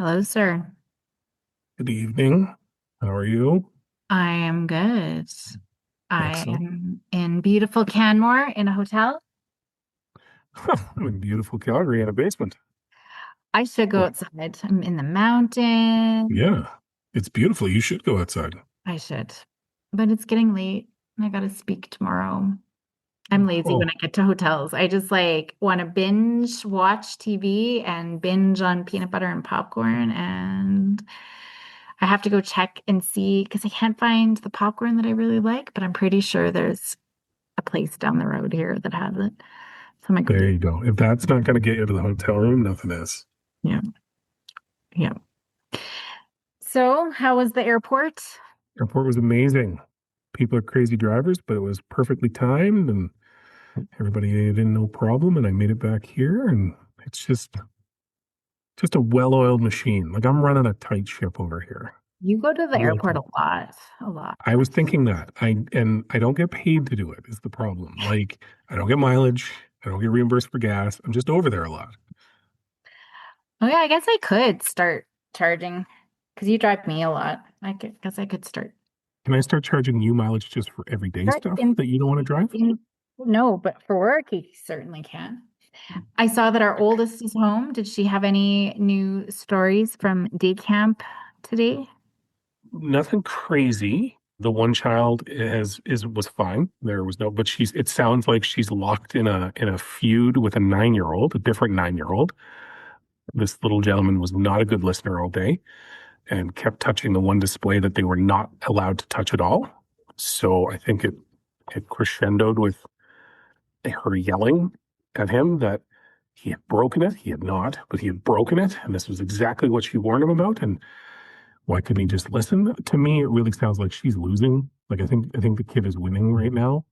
Hello, sir. Good evening. How are you? I am good. I Excellent. am in beautiful Canmore in a hotel. I'm in beautiful Calgary in a basement. I should go Well, outside. I'm in the mountain. yeah, it's beautiful. You should go outside. I should, but it's getting late. I gotta speak tomorrow. I'm lazy when I Oh, get to hotels. I just like want to binge watch TV and binge on peanut butter and popcorn. And I have to go check and see because I can't find the popcorn that I really like, but I'm pretty sure there's a place down the road here that has it. So I might go there do. you go. If that's not going to get you to the hotel room, nothing is. Yeah. Yeah. So, how was the airport? Airport was amazing. People are crazy drivers, but it was perfectly timed and everybody ate in no problem. And I made it back here, and it's just a well-oiled machine. Like I'm running a tight ship over here. You go to the Really. airport a lot, a lot. I was thinking that I don't get paid to do it is the problem. Like I don't get mileage, I don't get reimbursed for gas. I'm just over there a lot. Oh yeah, I guess I could start charging because you drive me a lot. Guess I could start. Can I start charging you mileage just for everyday Start stuff that you don't want to drive? no, but for work, you certainly can. I saw that our oldest is home. Did she have any new stories from day camp today? Nothing crazy. The one child was fine. There was no, but she's it sounds like she's locked in a feud with a 9-year old, a different 9-year old. This little gentleman was not a good listener all day and kept touching the one display that they were not allowed to touch at all. So I think it crescendoed with her yelling at him that he had broken it. He had not, but he had broken it, and this was exactly what she warned him about. And why couldn't he just listen? To me, it really sounds like she's losing. Like I think the kid is winning right now,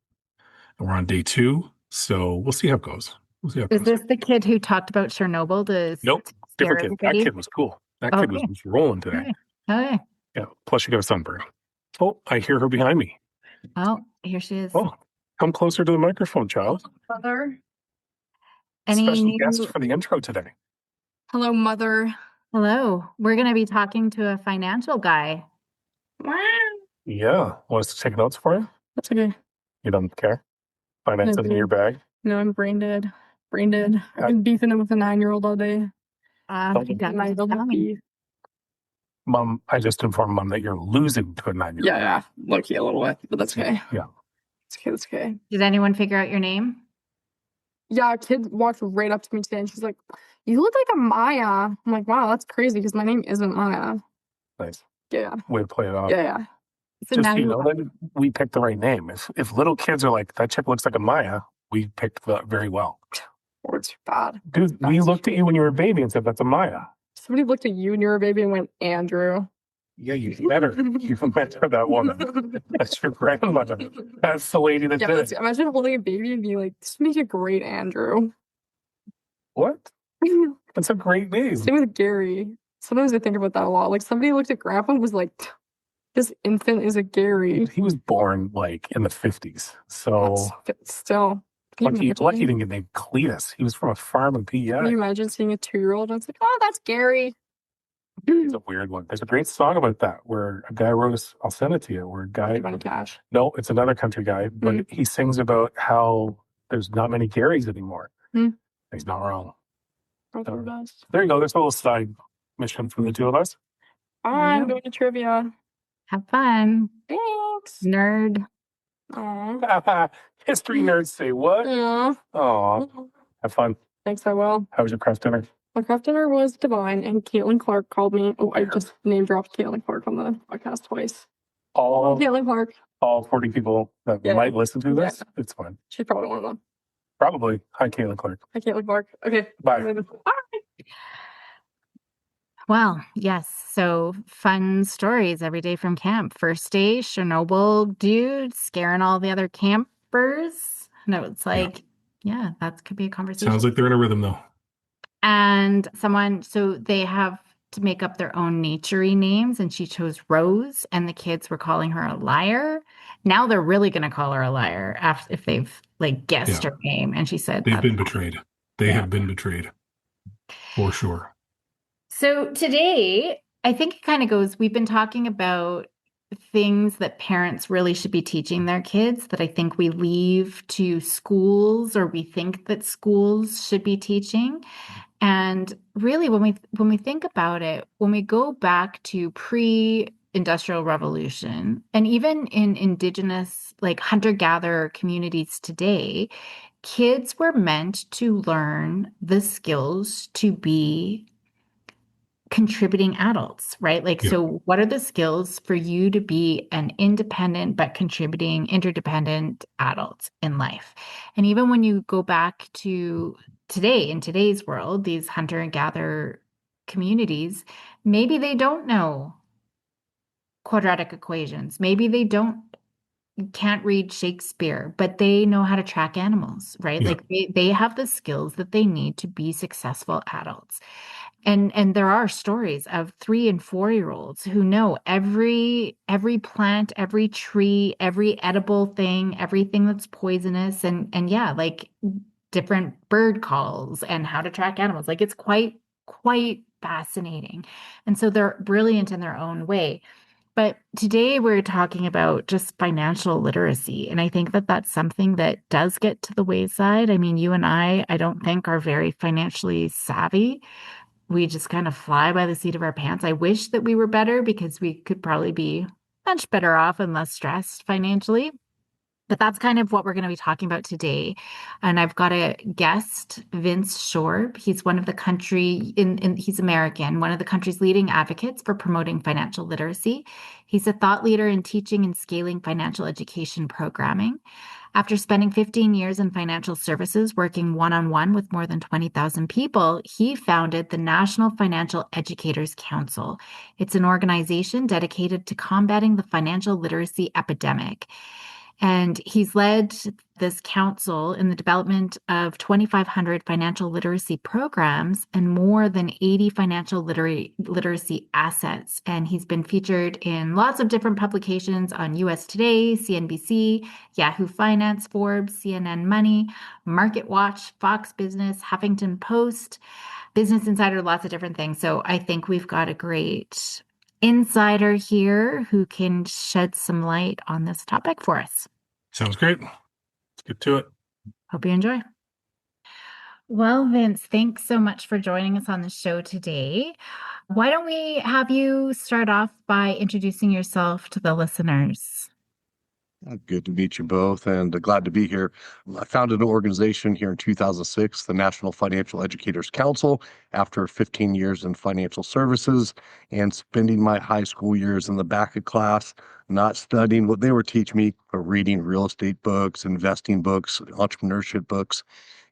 and we're on day two. So we'll see how it goes. We'll see how it Is goes. this the kid who talked about Chernobyl to Nope, scare different kid. That everybody? kid was cool. That kid was, Okay. was rolling today. Okay. Okay. Yeah. Plus, she got a sunburn. Oh, I hear her behind me. Oh, here she is. Oh, come closer to the microphone, child. Mother. Any Special guest new? for the intro today. Hello, mother. Hello. We're going to be talking to a financial guy. Yeah. Want us to take notes for you? That's okay. You don't care? Finance No, isn't in your bag? no, I'm brain dead. Brain dead. I've been beefing it with a 9-year-old all day. You got My to double tell me. beef. Mom, I just informed Mom that you're losing to a 9-year-old. Yeah, low-key a little bit, but that's okay. Yeah. It's okay, that's okay. Did anyone figure out your name? Yeah, a kid walked right up to me today and she's like, "You look like a Maya." I'm like, "Wow, that's crazy because my name isn't Maya." Nice. Yeah, Way to play it off. yeah. So Just now so you you know that we picked the right name. If little kids are like, that chick looks like a Maya, we picked that very well. Words are bad. Dude, we looked at you when you were a baby and said, that's a Maya. Somebody looked at you when you were a baby and went, "Andrew." Yeah, you met her. You met her, that woman. That's your grandmother. That's the lady that Yeah, did but it. imagine holding a baby and being like, "This would make a great Andrew." What? That's a great name. Same with Gary. Sometimes I think about that a lot. Like somebody looked at Grandpa and was like, "This infant is a Gary." He was born like in the 50s. So Still, lucky he didn't get named Cletus. He was from a farm in PEI. Can you imagine seeing a 2-year-old and it's like, "Oh, that's Gary." It's a weird one. There's a great song about that where a guy wrote us, I'll send it to you, where a guy, Cash. no, it's another country guy, but he sings about how there's not many Garys anymore. He's not wrong. There you go. There's a little side mission from the two of us. I'm going to trivia. have fun. Thanks. Nerd. Aww. History nerds say what? Yeah. Aw, have fun. Thanks, I will. How was your craft dinner? My craft dinner was divine, and Caitlin Clark called me. Oh, I just name dropped Caitlin Clark on the podcast twice. All Caitlin Clark. 40 people that might listen to this, it's fine. She's probably one of them. Probably. Hi, Caitlin Clark. Hi, Caitlin Clark. Okay. Bye. Well, yes. So fun stories every day from camp. First day, Chernobyl dude scaring all the other campers. No, it's like, yeah, that could be a conversation. Sounds like they're in a rhythm though. And so they have to make up their own naturey names, and she chose Rose, and the kids were calling her a liar. Now they're really going to call her a liar if they've like guessed her name. And she said they've been betrayed. They have been betrayed for sure. So today, I think it kind of goes, we've been talking about things that parents really should be teaching their kids that I think we leave to schools or we think that schools should be teaching. And really when we think about it, when we go back to pre-industrial revolution and even in indigenous like hunter-gatherer communities today, kids were meant to learn the skills to be contributing adults, right? Like, Yeah. so what are the skills for you to be an independent but contributing, interdependent adult in life? And even when you go back to today, in today's world, these hunter and gatherer communities, maybe they don't know quadratic equations. Maybe they don't can't read Shakespeare, but they know how to track animals, right? Yeah. Like they have the skills that they need to be successful adults. And there are stories of 3 and 4 year olds who know every plant, every tree, every edible thing, everything that's poisonous, and yeah, like different bird calls and how to track animals. Like it's quite fascinating. And so they're brilliant in their own way. But today we're talking about just financial literacy. And I think that that's something that does get to the wayside. I mean, you and I don't think are very financially savvy. We just kind of fly by the seat of our pants. I wish that we were better because we could probably be much better off and less stressed financially. But that's kind of what we're going to be talking about today. And I've got a guest, Vince Shorb. He's one of the he's American, one of the country's leading advocates for promoting financial literacy. He's a thought leader in teaching and scaling financial education programming. After spending 15 years in financial services, working one-on-one with more than 20,000 people, he founded the National Financial Educators Council. It's an organization dedicated to combating the financial literacy epidemic. And he's led this council in the development of 2,500 financial literacy programs and more than 80 financial literacy assets. And he's been featured in lots of different publications on US Today, CNBC, Yahoo Finance, Forbes, CNN Money, Market Watch, Fox Business, Huffington Post, Business Insider, lots of different things. So I think we've got a great insider here who can shed some light on this topic for us. Sounds great. Let's get to it. Hope you enjoy. Well, Vince, thanks so much for joining us on the show today. Why don't we have you start off by introducing yourself to the listeners? Good to meet you both, and glad to be here. I founded an organization here in 2006, the National Financial Educators Council, after 15 years in financial services and spending my high school years in the back of class, not studying what they were teaching me, but reading real estate books, investing books, entrepreneurship books.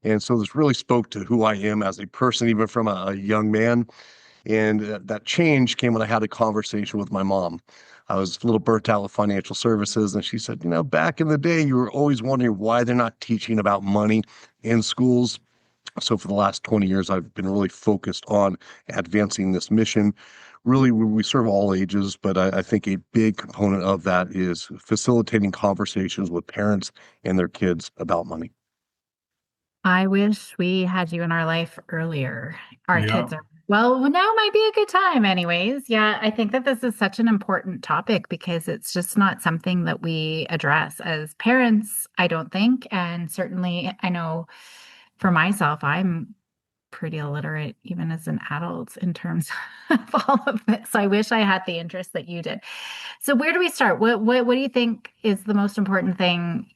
And so this really spoke to who I am as a person, even from a young man. And that change came when I had a conversation with my mom. I was a little burnt out with financial services, and she said, back in the day, you were always wondering why they're not teaching about money in schools. So for the last 20 years, I've been really focused on advancing this mission. Really, we serve all ages, but I think a big component of that is facilitating conversations with parents and their kids about money. I wish we had you in our life earlier. Our Yeah. kids are, well, now might be a good time, anyways. Yeah, I think that this is such an important topic because it's just not something that we address as parents, I don't think. And certainly, I know for myself, I'm pretty illiterate even as an adult in terms of all of this. I wish I had the interest that you did. So where do we start? What do you think is the most important thing,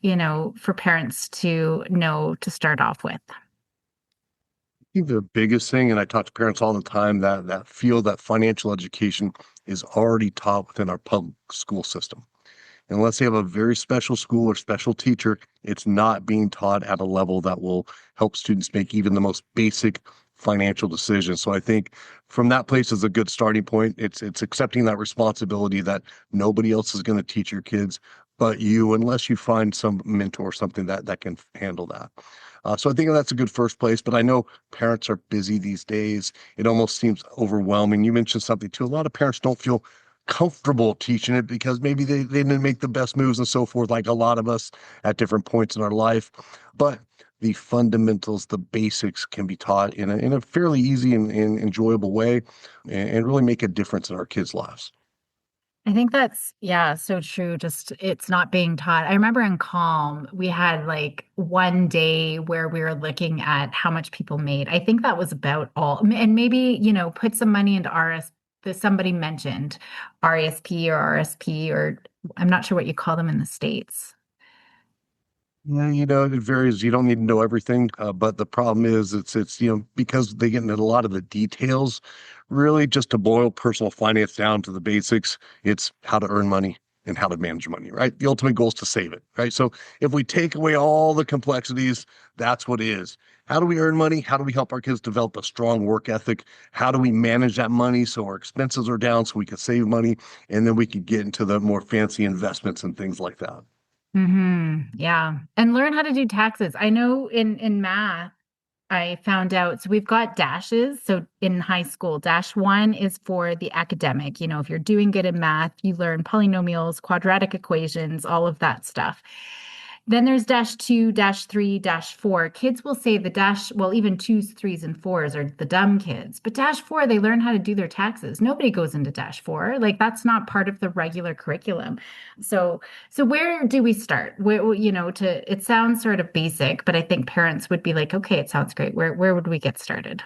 for parents to know to start off with? I think the biggest thing, and I talk to parents all the time, that feel that financial education is already taught within our public school system. Unless they have a very special school or special teacher, it's not being taught at a level that will help students make even the most basic financial decisions. So I think from that place is a good starting point. It's accepting that responsibility that nobody else is going to teach your kids but you, unless you find some mentor or something that can handle that. So I think that's a good first place, but I know parents are busy these days. It almost seems overwhelming. You mentioned something too. A lot of parents don't feel comfortable teaching it because maybe they didn't make the best moves and so forth, like a lot of us at different points in our life. But the fundamentals, the basics can be taught in a fairly easy and enjoyable way and really make a difference in our kids' lives. I think that's, yeah, so true. Just it's not being taught. I remember in Calm, we had like one day where we were looking at how much people made. I think that was about all. And maybe, put some money into RS. Somebody mentioned RESP or RSP, or I'm not sure what you call them in the States. Yeah, it varies. You don't need to know everything, but the problem is it's because they get into a lot of the details. Really, just to boil personal finance down to the basics, it's how to earn money and how to manage money, right? The ultimate goal is to save it, right? So if we take away all the complexities, that's what it is. How do we earn money? How do we help our kids develop a strong work ethic? How do we manage that money so our expenses are down so we can save money, and then we can get into the more fancy investments and things like that. Yeah. And learn how to do taxes. I know in math, I found out, so we've got dashes. So in high school, dash one is for the academic. If you're doing good in math, you learn polynomials, quadratic equations, all of that stuff. Then there's dash two, dash three, dash four. Kids will say the dash, well, even twos, threes, and fours are the dumb kids. But dash four, they learn how to do their taxes. Nobody goes into dash four. Like that's not part of the regular curriculum. So where do we start? It sounds sort of basic, but I think parents would be like, okay, it sounds great. Where would we get started?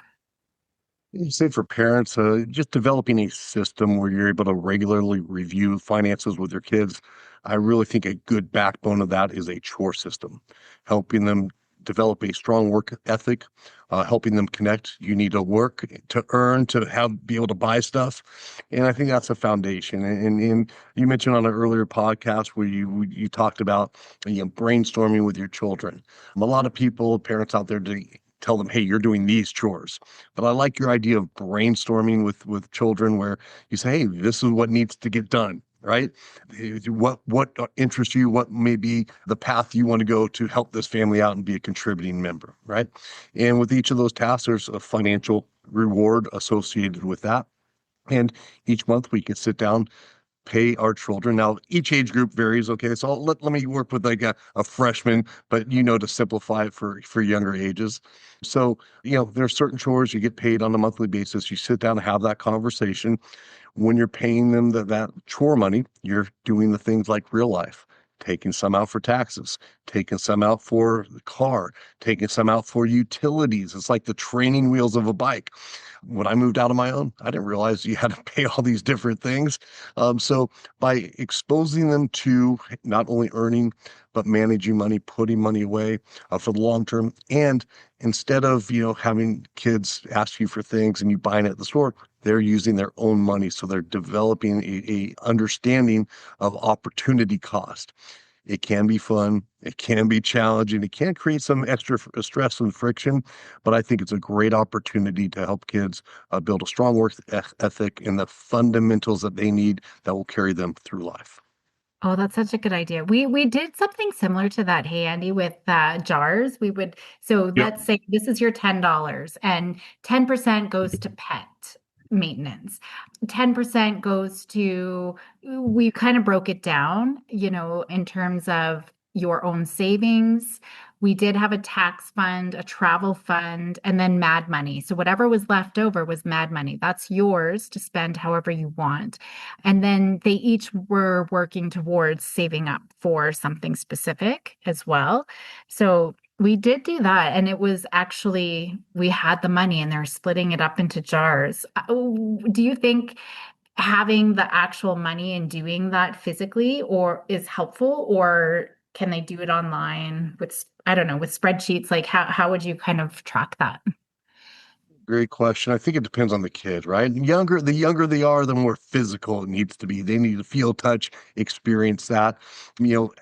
You say for parents, just developing a system where you're able to regularly review finances with your kids. I really think a good backbone of that is a chore system, helping them develop a strong work ethic, helping them connect. You need to work to earn, to be able to buy stuff. And I think that's a foundation. And you mentioned on an earlier podcast where you talked about brainstorming with your children. A lot of people, parents out there, tell them, hey, you're doing these chores. But I like your idea of brainstorming with children where you say, hey, this is what needs to get done, right? What interests you? What may be the path you want to go to help this family out and be a contributing member, right? And with each of those tasks, there's a financial reward associated with that. And each month we can sit down, pay our children. Now, each age group varies. Okay, so let me work with like a freshman, but to simplify it for younger ages. So, there are certain chores you get paid on a monthly basis. You sit down and have that conversation. When you're paying them that chore money, you're doing the things like real life, taking some out for taxes, taking some out for the car, taking some out for utilities. It's like the training wheels of a bike. When I moved out on my own, I didn't realize you had to pay all these different things. So by exposing them to not only earning, but managing money, putting money away for the long term, and instead of having kids ask you for things and you buying it at the store, they're using their own money, so they're developing a understanding of opportunity cost. It can be fun. It can be challenging. It can create some extra stress and friction, but I think it's a great opportunity to help kids build a strong work ethic and the fundamentals that they need that will carry them through life. Oh, that's such a good idea. We did something similar to that, hey Andy, with jars. So Yep. let's say this is your $10 and 10% goes to pet maintenance. 10% goes to, we kind of broke it down, in terms of your own savings. We did have a tax fund, a travel fund, and then mad money. So whatever was left over was mad money. That's yours to spend however you want. And then they each were working towards saving up for something specific as well. So we did do that. And it was actually, we had the money and they're splitting it up into jars. Do you think having the actual money and doing that physically or is helpful, or can they do it online with, I don't know, with spreadsheets? Like how would you kind of track that? Great question. I think it depends on the kid, right? The younger they are, the more physical it needs to be. They need to feel, touch, experience that.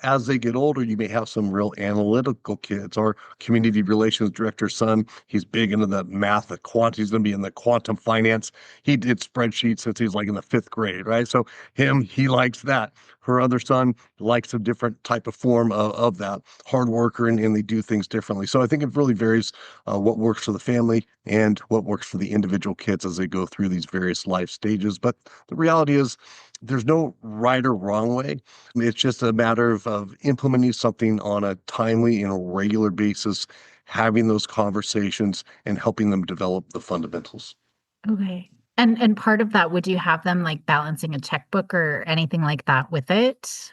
As they get older, you may have some real analytical kids. Our community relations director's son, he's big into the math, the he's going to be in the quantum finance. He did spreadsheets since he's like in the fifth grade, right? So he likes that. Her other son likes a different type of form of that hard worker, and they do things differently. So I think it really varies what works for the family and what works for the individual kids as they go through these various life stages. But the reality is, there's no right or wrong way. It's just a matter of implementing something on a timely and a regular basis, having those conversations and helping them develop the fundamentals. Okay. And part of that, would you have them like balancing a checkbook or anything like that with it?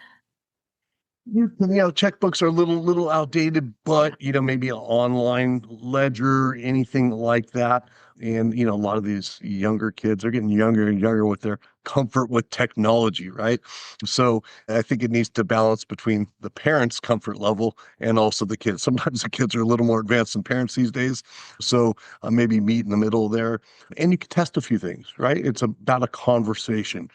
Checkbooks are a little outdated, Yeah. but maybe an online ledger, anything like that. And a lot of these younger kids are getting younger and younger with their comfort with technology, right? So I think it needs to balance between the parents' comfort level and also the kids. Sometimes the kids are a little more advanced than parents these days. So maybe meet in the middle there. And you can test a few things, right? It's about a conversation.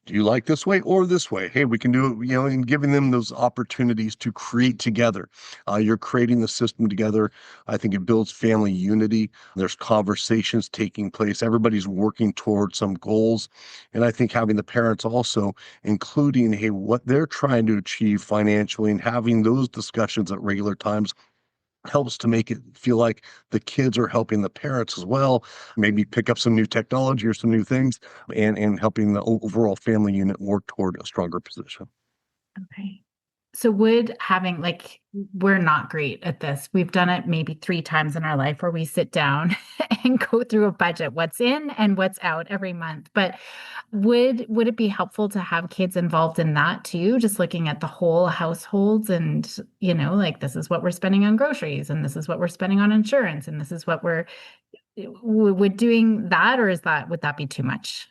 Do you like this way or this way? Hey, we can do it, and giving them those opportunities to create together. You're creating the system together. I think it builds family unity. There's conversations taking place. Everybody's working towards some goals. And I think having the parents also including, hey, what they're trying to achieve financially and having those discussions at regular times helps to make it feel like the kids are helping the parents as well, maybe pick up some new technology or some new things and helping the overall family unit work toward a stronger position. Okay. So would having like we're not great at this. We've done it maybe 3 times in our life where we sit down and go through a budget, what's in and what's out every month. But would it be helpful to have kids involved in that too? Just looking at the whole households and, like this is what we're spending on groceries and this is what we're spending on insurance and this is what would doing that, or would that be too much?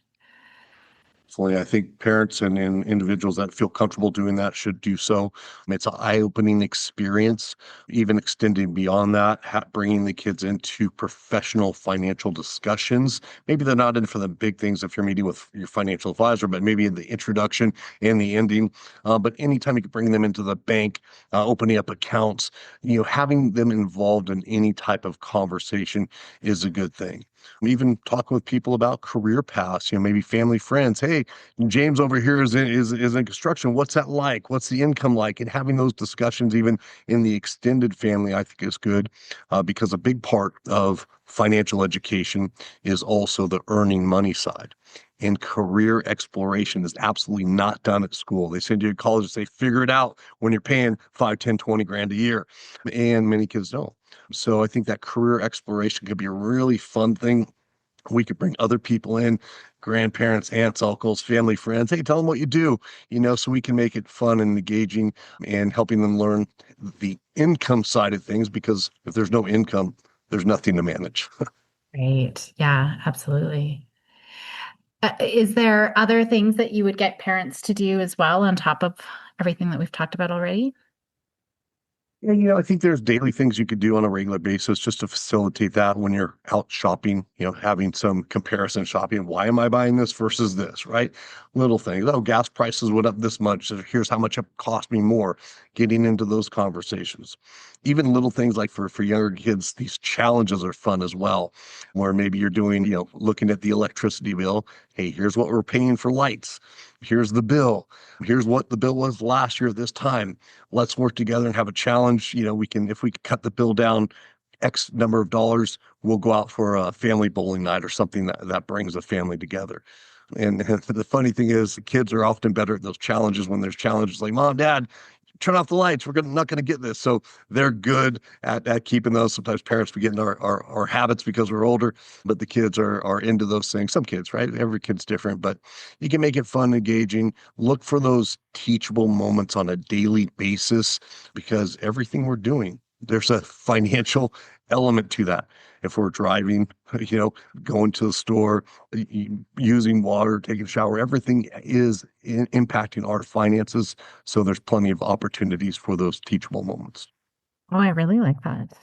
I think parents and individuals that feel comfortable doing that should do so. It's an eye-opening experience, even extending beyond that, bringing the kids into professional financial discussions. Maybe they're not in for the big things if you're meeting with your financial advisor, but maybe in the introduction and the ending. But anytime you can bring them into the bank, opening up accounts, having them involved in any type of conversation is a good thing. Even talking with people about career paths, maybe family friends. Hey, James over here is in construction. What's that like? What's the income like? And having those discussions, even in the extended family, I think is good because a big part of financial education is also the earning money side. And career exploration is absolutely not done at school. They send you to college and say, figure it out when you're paying 5, 10, 20 grand a year. And many kids don't. So I think that career exploration could be a really fun thing. We could bring other people in, grandparents, aunts, uncles, family, friends. Hey, tell them what you do, so we can make it fun and engaging and helping them learn the income side of things, because if there's no income, there's nothing to manage. Right. Yeah, absolutely. Is there other things that you would get parents to do as well on top of everything that we've talked about already? Yeah, I think there's daily things you could do on a regular basis just to facilitate that when you're out shopping, having some comparison shopping. Why am I buying this versus this, right? Little things. Oh, gas prices went up this much. So here's how much it cost me more. Getting into those conversations. Even little things like for younger kids, these challenges are fun as well, where maybe you're doing, looking at the electricity bill. Hey, here's what we're paying for lights. Here's the bill. Here's what the bill was last year at this time. Let's work together and have a challenge. If we cut the bill down X number of dollars, we'll go out for a family bowling night or something that brings a family together. And the funny thing is, the kids are often better at those challenges when there's challenges like, Mom, Dad, turn off the lights. We're not going to get this. So they're good at keeping those. Sometimes parents forget our habits because we're older, but the kids are into those things. Some kids, right? Every kid's different, but you can make it fun, engaging. Look for those teachable moments on a daily basis, because everything we're doing, there's a financial element to that. If we're driving, going to the store, using water, taking a shower, everything is impacting our finances. So there's plenty of opportunities for those teachable moments. Oh, I really like that.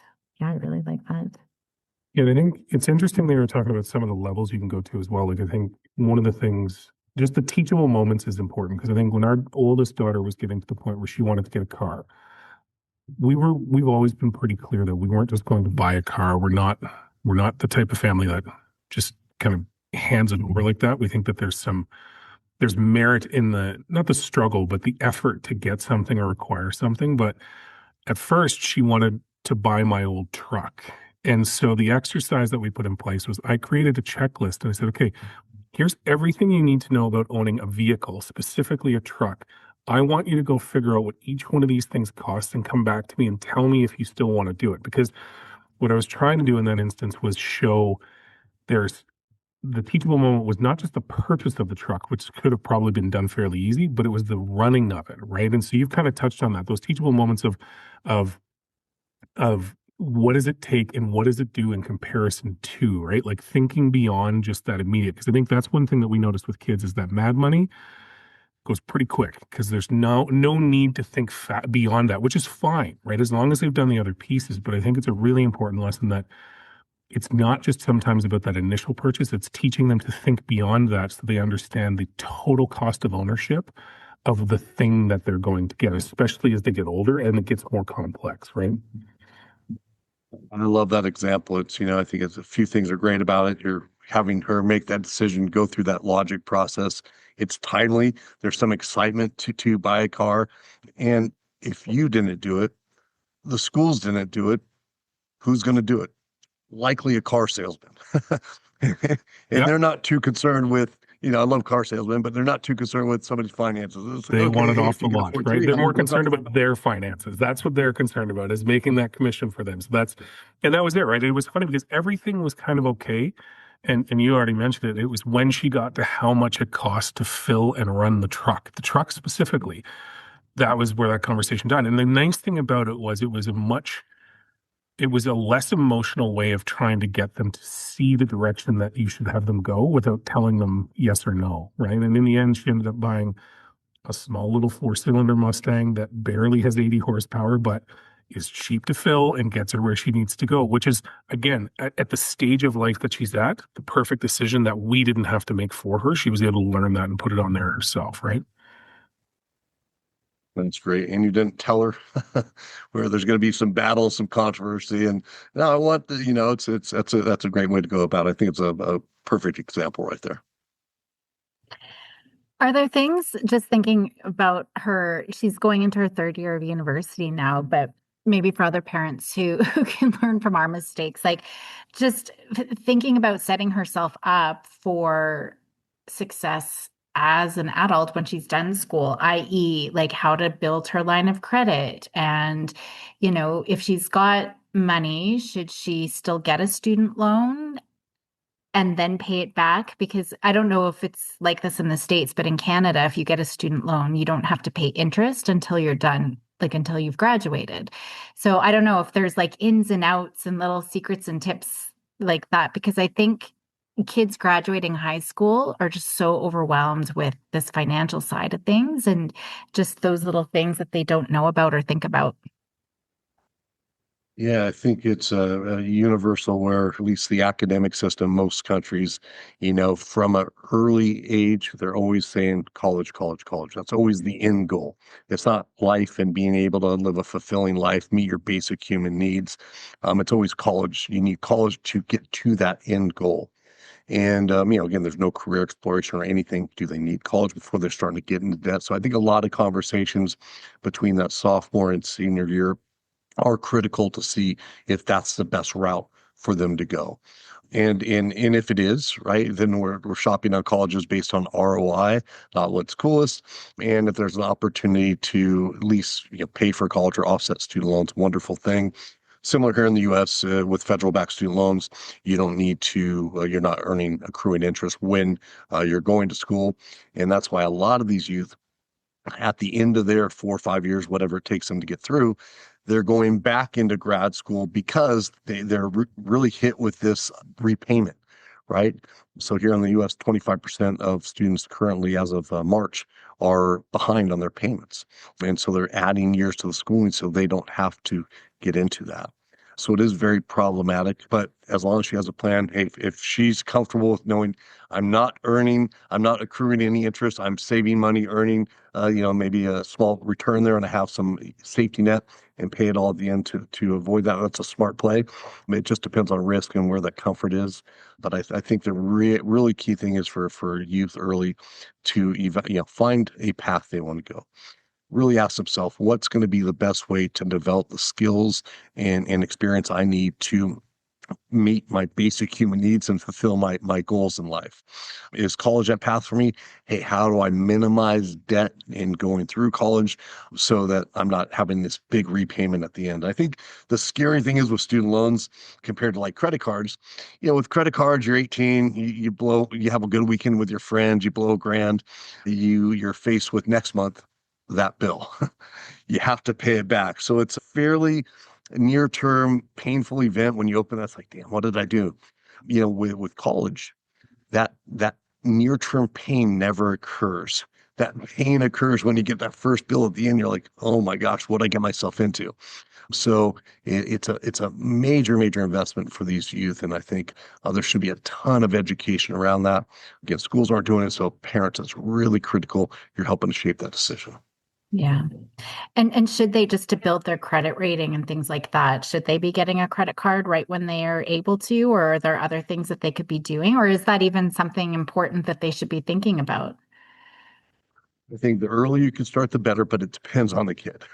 Yeah, I really like that. Yeah, I think it's interesting they were talking about some of the levels you can go to as well. Like I think one of the things, just the teachable moments is important, because I think when our oldest daughter was getting to the point where she wanted to get a car, we've always been pretty clear that we weren't just going to buy a car. We're not the type of family that just kind of hands it over like that. We think that there's merit in not the struggle, but the effort to get something or acquire something. But at first she wanted to buy my old truck. And so the exercise that we put in place was I created a checklist and I said, okay, here's everything you need to know about owning a vehicle, specifically a truck. I want you to go figure out what each one of these things costs and come back to me and tell me if you still want to do it. Because what I was trying to do in that instance was show there's the teachable moment was not just the purchase of the truck, which could have probably been done fairly easy, but it was the running of it, right? And so you've kind of touched on that, those teachable moments of of what does it take and what does it do in comparison to, right? Like thinking beyond just that immediate. Because I think that's one thing that we noticed with kids is that mad money goes pretty quick because there's no need to think beyond that, which is fine, right? As long as they've done the other pieces. But I think it's a really important lesson that it's not just sometimes about that initial purchase, it's teaching them to think beyond that so they understand the total cost of ownership of the thing that they're going to get, especially as they get older and it gets more complex, right? I love that example. It's, I think it's a few things are great about it. You're having her make that decision, go through that logic process. It's timely. There's some excitement to buy a car. And if you didn't do it, the schools didn't do it, who's going to do it? Likely a car salesman. And Yeah. they're not too concerned with, I love car salesmen, but they're not too concerned with somebody's finances. It's like, They want okay, it hey, off if the you can lot, afford right? They're more 300, concerned about their finances. That's what they're concerned about, is making that commission for them. And that was it, right? It was funny because everything was kind of okay. And you already mentioned it. It was when she got to how much it cost to fill and run the truck specifically, that was where that conversation died. And the nice thing about it was it was a less emotional way of trying to get them to see the direction that you should have them go without telling them yes or no, right? And in the end, she ended up buying a small little 4-cylinder Mustang that barely has 80 horsepower, but is cheap to fill and gets her where she needs to go, which is, again, at the stage of life that she's at, the perfect decision that we didn't have to make for her. She was able to learn that and put it on there herself, right? That's great. And you didn't tell her where there's going to be some battle, some controversy. And no, I want the, that's a great way to go about it. I think it's a perfect example right there. Are there things, just thinking about her, she's going into her third year of university now, but maybe for other parents who can learn from our mistakes, like just thinking about setting herself up for success as an adult when she's done school, i.e., like how to build her line of credit. And, if she's got money, should she still get a student loan and then pay it back? Because I don't know if it's like this in the States, but in Canada, if you get a student loan, you don't have to pay interest until you're done, like until you've graduated. So I don't know if there's like ins and outs and little secrets and tips like that, because I think kids graduating high school are just so overwhelmed with this financial side of things and just those little things that they don't know about or think about. Yeah, I think it's a universal where at least the academic system, most countries, from an early age, they're always saying college, college, college. That's always the end goal. It's not life and being able to live a fulfilling life, meet your basic human needs. It's always college. You need college to get to that end goal. And, again, there's no career exploration or anything. Do they need college before they're starting to get into debt? So I think a lot of conversations between that sophomore and senior year are critical to see if that's the best route for them to go. And if it is, right, then we're shopping on colleges based on ROI, not what's coolest. And if there's an opportunity to at least pay for college or offset student loans, wonderful thing. Similar here in the U.S. With federal-backed student loans, you don't need to. You're not earning accruing interest when you're going to school, and that's why a lot of these youth, at the end of their 4 or 5 years, whatever it takes them to get through, they're going back into grad school because they're really hit with this repayment, right? So here in the U.S., 25% of students currently, as of March, are behind on their payments. And so they're adding years to the schooling so they don't have to get into that. So it is very problematic, but as long as she has a plan, hey, if she's comfortable with knowing I'm not accruing any interest, I'm saving money, earning, maybe a small return there, and I have some safety net and pay it all at the end to avoid that. That's a smart play. I mean, it just depends on risk and where that comfort is. But I think the really key thing is for youth early to find a path they want to go. Really ask themselves, what's going to be the best way to develop the skills and experience I need to meet my basic human needs and fulfill my goals in life. Is college that path for me? Hey, how do I minimize debt in going through college so that I'm not having this big repayment at the end? I think the scary thing is with student loans compared to like credit cards, with credit cards, you're 18, you have a good weekend with your friends, you blow a grand, you're faced with next month that bill. You have to pay it back. So it's a fairly near term painful event when you open that. It's like, damn, what did I do? With college, that near term pain never occurs. That pain occurs when you get that first bill at the end. You're like, oh my gosh, what did I get myself into? So it's a major investment for these youth, and I think there should be a ton of education around that. Again, schools aren't doing it, so parents, it's really critical. You're helping to shape that decision. Yeah. And should they, just to build their credit rating and things like that, should they be getting a credit card right when they are able to, or are there other things that they could be doing, or is that even something important that they should be thinking about? I think the earlier you can start, the better, but it depends on the kid.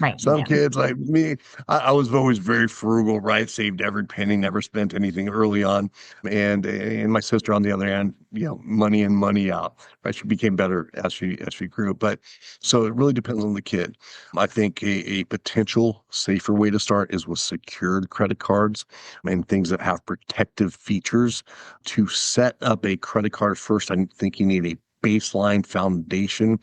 Right. Some Yeah. kids like me, I was always very frugal, right? Saved every penny, never spent anything early on. And my sister, on the other hand, money in, money out. Right? She became better as she grew. But so it really depends on the kid. I think a potential safer way to start is with secured credit cards and things that have protective features. To set up a credit card first, I think you need a baseline foundation,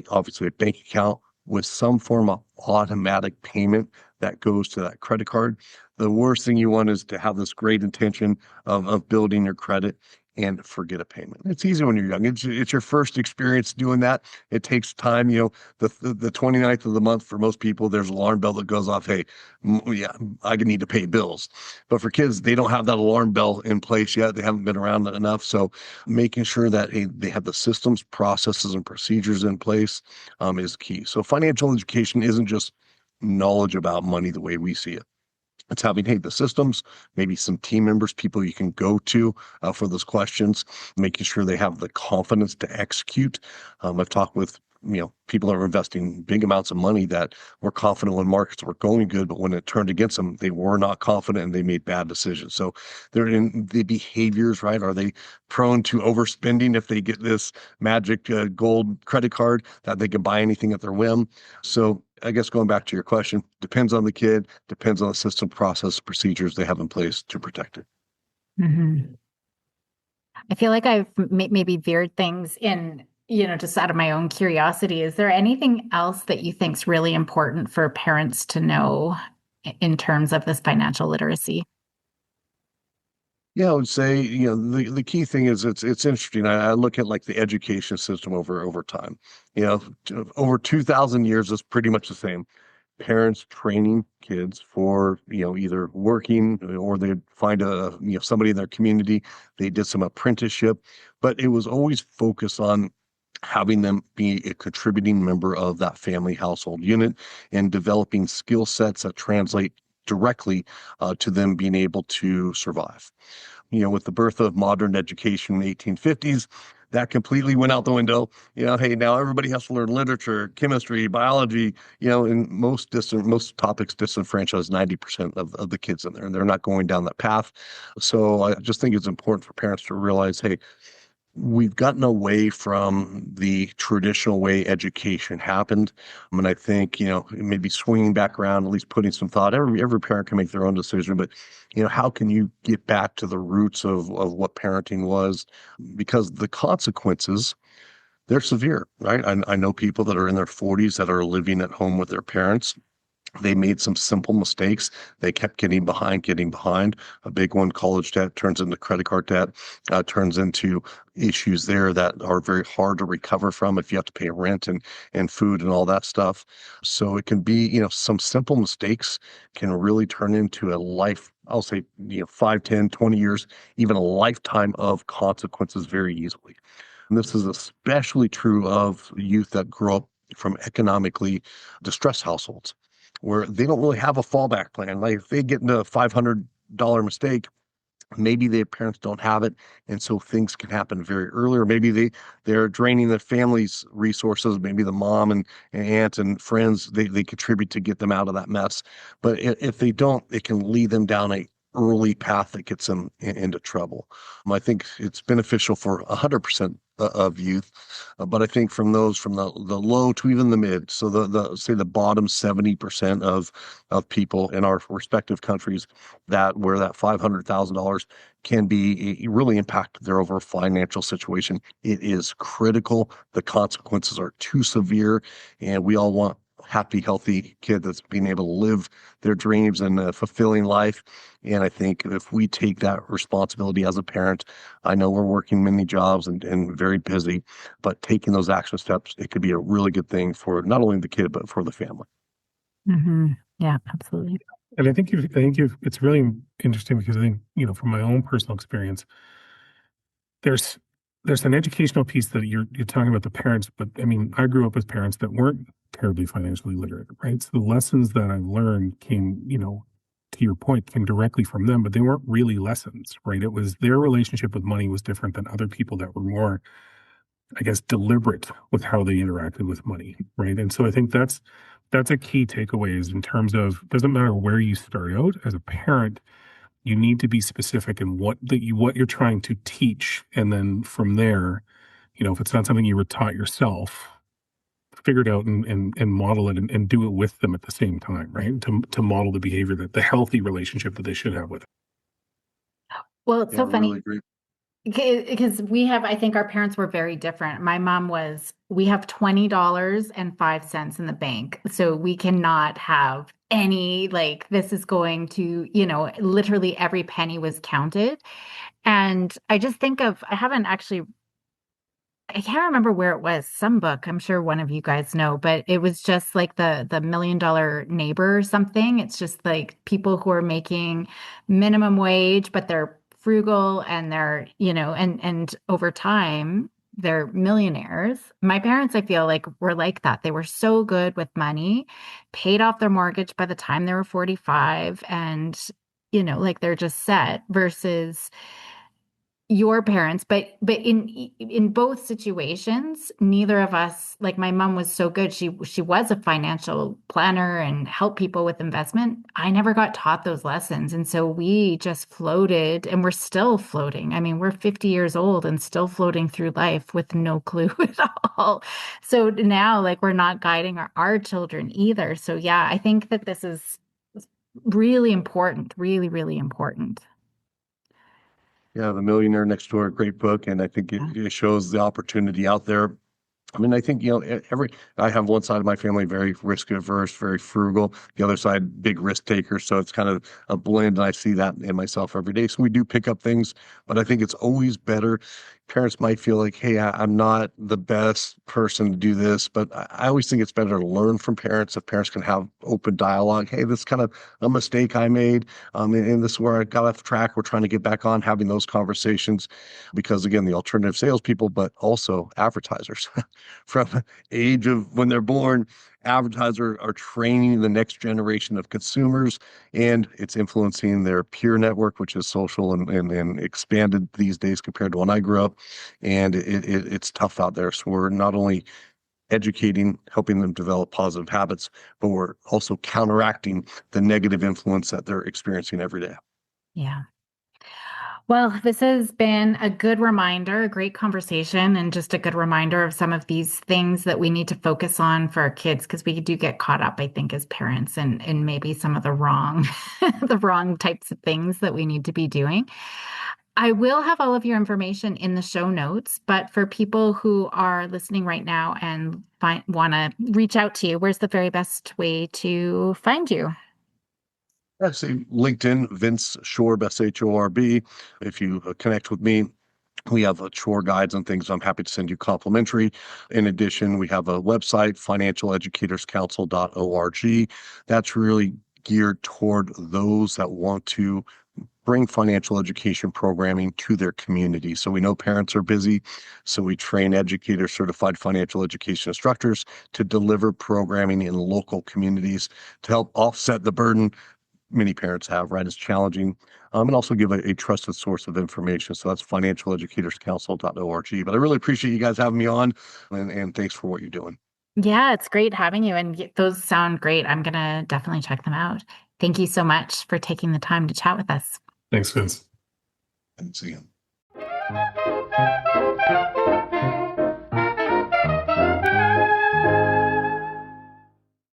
obviously a bank account with some form of automatic payment that goes to that credit card. The worst thing you want is to have this great intention of building your credit and forget a payment. It's easy when you're young. It's your first experience doing that. It takes time. The 29th of the month for most people, there's an alarm bell that goes off. Hey, yeah, I need to pay bills. But for kids, they don't have that alarm bell in place yet. They haven't been around enough. So making sure that they have the systems, processes, and procedures in place is key. So financial education isn't just knowledge about money the way we see it. It's having, hey, the systems, maybe some team members, people you can go to for those questions, making sure they have the confidence to execute. I've talked with people that are investing big amounts of money that were confident when markets were going good, but when it turned against them, they were not confident and they made bad decisions. So they're in the behaviors, right? Are they prone to overspending if they get this magic gold credit card that they can buy anything at their whim? So I guess going back to your question, depends on the kid, depends on the system, process, procedures they have in place to protect it. Hmm. I feel like I've maybe veered things in, just out of my own curiosity. Is there anything else that you think is really important for parents to know in terms of this financial literacy? Yeah, I would say, the key thing is it's interesting. I look at like the education system over time. Over 2,000 years is pretty much the same. Parents training kids for, either working or they'd find somebody in their community. They did some apprenticeship, but it was always focused on having them be a contributing member of that family household unit and developing skill sets that translate directly to them being able to survive. With the birth of modern education in the 1850s, that completely went out the window. Hey, now everybody has to learn literature, chemistry, biology, and most topics disenfranchise 90% of the kids in there, and they're not going down that path. So I just think it's important for parents to realize, hey, we've gotten away from the traditional way education happened. And I think, maybe swinging back around, at least putting some thought, every parent can make their own decision, but, how can you get back to the roots of what parenting was? Because the consequences, they're severe, right? I know people that are in their 40s that are living at home with their parents. They made some simple mistakes. They kept getting behind, getting behind. A big one, college debt, turns into credit card debt, turns into issues there that are very hard to recover from if you have to pay rent and food and all that stuff. So it can be, some simple mistakes can really turn into a life, I'll say, 5, 10, 20 years, even a lifetime of consequences very easily. And this is especially true of youth that grow up from economically distressed households where they don't really have a fallback plan. Like if they get into a $500 mistake, maybe their parents don't have it. And so things can happen very early, or maybe they're draining the family's resources. Maybe the mom and aunt and friends, they contribute to get them out of that mess. But if they don't, it can lead them down a early path that gets them into trouble. I think it's beneficial for 100% of youth, but I think from the low to even the mid, so the say the bottom 70% of people in our respective countries, that where that $500,000 can be really impact their overall financial situation. It is critical. The consequences are too severe, and we all want happy, healthy kid that's being able to live their dreams and a fulfilling life. And I think if we take that responsibility as a parent, I know we're working many jobs and very busy, but taking those action steps, it could be a really good thing for not only the kid, but for the family. Hmm. Yeah, absolutely. And it's really interesting because I think, from my own personal experience, there's there's an educational piece that you're talking about the parents, but I mean, I grew up with parents that weren't terribly financially literate, right? So the lessons that I learned came, to your point, came directly from them, but they weren't really lessons, right? It was their relationship with money was different than other people that were more, I guess, deliberate with how they interacted with money, right? And so I think that's a key takeaway is in terms of doesn't matter where you start out as a parent, you need to be specific in what you're trying to teach, and then from there, if it's not something you were taught yourself, figure it out and model it and do it with them at the same time, right? To model the behavior that the healthy relationship that they should have with it. Well, it's Yeah, so really funny great. because I think our parents were very different. My mom we have $20.05 in the bank. So we cannot have any, like, this is going to, literally every penny was counted. And I just think I haven't actually I can't remember where it was, some book, I'm sure one of you guys know, but it was just like the Million Dollar Neighbor or something. It's just like people who are making minimum wage, but they're frugal and they're, and over time they're millionaires. My parents, I feel like, were like that. They were so good with money, paid off their mortgage by the time they were 45, and like they're just set versus your parents, but in both situations, neither of us, like, my mom was so good, she was a financial planner and helped people with investment. I never got taught those lessons, and so we just floated, and we're still floating. I mean, we're 50 years old and still floating through life with no clue at all. So now, like, we're not guiding our children either. So yeah, I think that this is really important, really, really important. Yeah, The Millionaire Next Door, great book, and I think it shows the opportunity out there. I mean, I think, I have one side of my family very risk averse, very frugal. The other side, big risk taker. So it's kind of a blend. And I see that in myself every day. So we do pick up things, but I think it's always better. Parents might feel like, hey, I'm not the best person to do this, but I always think it's better to learn from parents if parents can have open dialogue. Hey, this is kind of a mistake I made. And this is where I got off track. We're trying to get back on having those conversations because, again, the alternative salespeople, but also advertisers from age of when they're born, advertisers are training the next generation of consumers, and it's influencing their peer network, which is social and expanded these days compared to when I grew up. And it's tough out there. So we're not only educating, helping them develop positive habits, but we're also counteracting the negative influence that they're experiencing every day. Yeah. Well, this has been a good reminder, a great conversation, and just a good reminder of some of these things that we need to focus on for our kids because we do get caught up, I think, as parents and maybe some of the wrong the wrong types of things that we need to be doing. I will have all of your information in the show notes, but for people who are listening right now and want to reach out to you, where's the very best way to find you? Actually, LinkedIn, Vince Shorb, Shorb. If you connect with me, we have chore guides and things I'm happy to send you complimentary. In addition, we have a website, financialeducatorscouncil.org. That's really geared toward those that want to bring financial education programming to their community. So we know parents are busy, so we train educators, certified financial education instructors to deliver programming in local communities to help offset the burden many parents have, right? It's challenging. And also give a trusted source of information. So that's financialeducatorscouncil.org. But I really appreciate you guys having me on, and thanks for what you're doing. Yeah, it's great having you, and those sound great. I'm gonna definitely check them out. Thank you so much for taking the time to chat with us. Thanks, Vince. Thanks again.